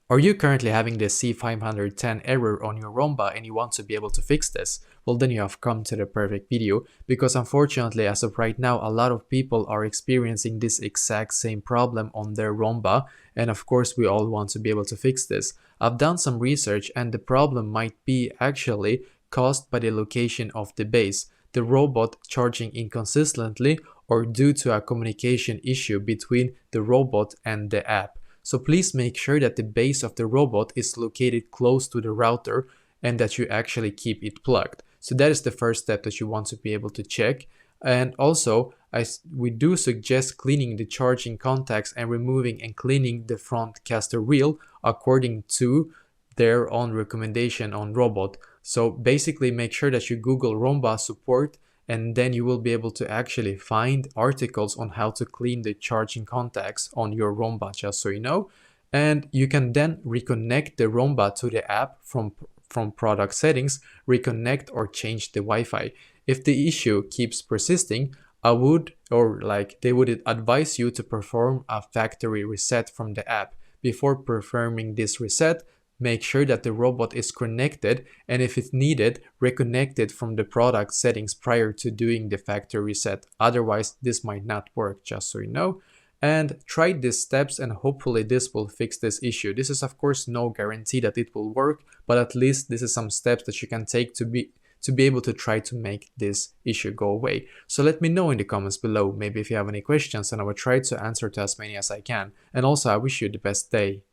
Are you currently having the C510 error on your Roomba and you want to be able to fix this? Well, then you have come to the perfect video, because unfortunately as of right now a lot of people are experiencing this exact same problem on their Roomba, and of course we all want to be able to fix this. I've done some research and the problem might be actually caused by the location of the base, the robot charging inconsistently, or due to a communication issue between the robot and the app. So please make sure that the base of the robot is located close to the router and that you actually keep it plugged. So that is the first step that you want to be able to check. And also, we do suggest cleaning the charging contacts and removing and cleaning the front caster wheel according to their own recommendation on robot. So basically make sure that you Google Roomba support, and then you will be able to actually find articles on how to clean the charging contacts on your Roomba, just so you know. And you can then reconnect the Roomba to the app from product settings, reconnect or change the Wi-Fi. If the issue keeps persisting, they would advise you to perform a factory reset from the app. Before performing this reset, make sure that the robot is connected, and if it's needed, reconnect it from the product settings prior to doing the factory reset. Otherwise, this might not work, just so you know. And try these steps and hopefully this will fix this issue. This is of course no guarantee that it will work, but at least this is some steps that you can take to be able to try to make this issue go away. So let me know in the comments below, maybe if you have any questions, and I will try to answer to as many as I can. And also I wish you the best day.